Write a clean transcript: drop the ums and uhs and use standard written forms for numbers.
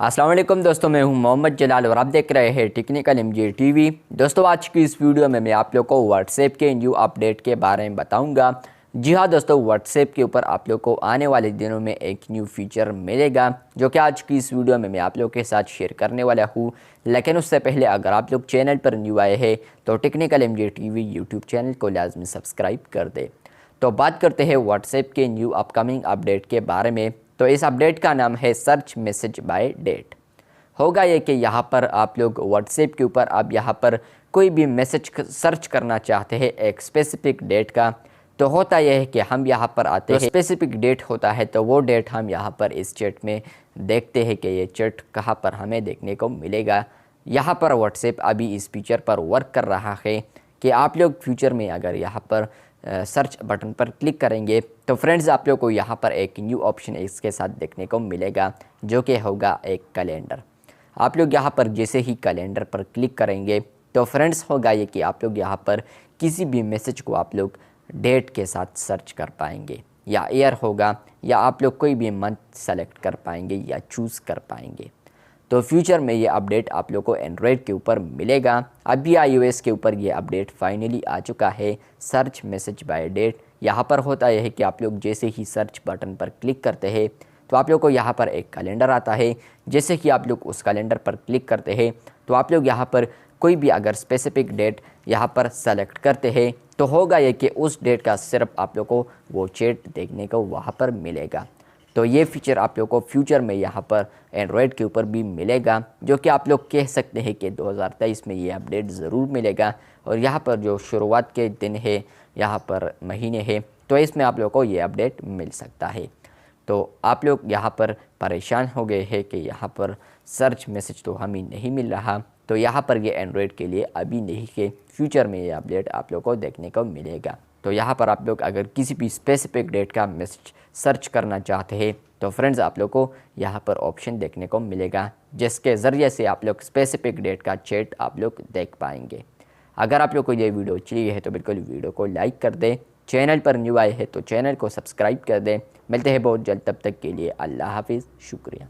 अस्सलाम वालेकुम दोस्तों, मैं हूं मोहम्मद जलाल और आप देख रहे हैं टेक्निकल एमजे टीवी। दोस्तों, आज की इस वीडियो में मैं आप लोग को व्हाट्सएप के न्यू अपडेट के बारे में बताऊंगा। जी हां दोस्तों, व्हाट्सएप के ऊपर आप लोग को आने वाले दिनों में एक न्यू फीचर मिलेगा जो कि आज की इस वीडियो में मैं आप लोग के साथ शेयर करने वाला हूँ। लेकिन उससे पहले अगर आप लोग चैनल पर न्यू आए हैं तो technical MJ TV YouTube channel को लाजमी सब्सक्राइब कर दे। तो बात करते हैं व्हाट्सएप के न्यू अपकमिंग अपडेट के बारे में। तो इस अपडेट का नाम है सर्च मैसेज बाय डेट। होगा ये कि यहाँ पर आप लोग व्हाट्सएप के ऊपर आप यहाँ पर कोई भी मैसेज सर्च करना चाहते हैं एक स्पेसिफिक डेट का, तो होता यह है कि हम यहाँ पर आते हैं, स्पेसिफिक डेट होता है तो वो डेट हम यहाँ पर इस चैट में देखते हैं कि ये चैट कहाँ पर हमें देखने को मिलेगा। यहाँ पर व्हाट्सएप अभी इस फीचर पर वर्क कर रहा है कि आप लोग फ्यूचर में अगर यहाँ पर सर्च बटन पर क्लिक करेंगे तो फ्रेंड्स आप लोग को यहाँ पर एक न्यू ऑप्शन इसके साथ देखने को मिलेगा जो कि होगा एक कैलेंडर। आप लोग यहाँ पर जैसे ही कैलेंडर पर क्लिक करेंगे तो फ्रेंड्स होगा ये कि आप लोग यहाँ पर किसी भी मैसेज को आप लोग डेट के साथ सर्च कर पाएंगे, या ईयर होगा, या आप लोग कोई भी मंथ सेलेक्ट कर पाएंगे या चूज़ कर पाएंगे। तो फ्यूचर में ये अपडेट आप लोग को एंड्रॉयड के ऊपर मिलेगा। अभी iOS के ऊपर ये अपडेट फाइनली आ चुका है, सर्च मैसेज बाय डेट। यहाँ पर होता यह है कि आप लोग जैसे ही सर्च बटन पर क्लिक करते हैं तो आप लोग को यहाँ पर एक कैलेंडर आता है। जैसे कि आप लोग उस कैलेंडर पर क्लिक करते हैं तो आप लोग यहाँ पर कोई भी अगर स्पेसिफिक डेट यहाँ पर सेलेक्ट करते हैं तो होगा ये कि उस डेट का सिर्फ आप लोग को वो चैट देखने को वहाँ पर मिलेगा। तो ये फीचर आप लोग को फ्यूचर में यहाँ पर एंड्रॉयड के ऊपर भी मिलेगा, जो कि आप लोग कह सकते हैं कि 2023 में ये अपडेट ज़रूर मिलेगा। और यहाँ पर जो शुरुआत के दिन है, यहाँ पर महीने है, तो इसमें आप लोग को ये अपडेट मिल सकता है। तो आप लोग यहाँ पर परेशान हो गए हैं कि यहाँ पर सर्च मैसेज तो हमें नहीं मिल रहा, तो यहाँ पर ये एंड्रॉयड के लिए अभी नहीं के फ्यूचर में ये अपडेट आप लोग को देखने को मिलेगा। तो यहाँ पर आप लोग अगर किसी भी स्पेसिफिक डेट का मैसेज सर्च करना चाहते हैं तो फ्रेंड्स आप लोग को यहाँ पर ऑप्शन देखने को मिलेगा जिसके ज़रिए से आप लोग स्पेसिफिक डेट का चैट आप लोग देख पाएंगे। अगर आप लोग को ये वीडियो अच्छी है तो बिल्कुल वीडियो को लाइक कर दें, चैनल पर न्यू आए हैं तो चैनल को सब्सक्राइब कर दें। मिलते हैं बहुत जल्द, तब तक के लिए अल्लाह हाफिज़, शुक्रिया।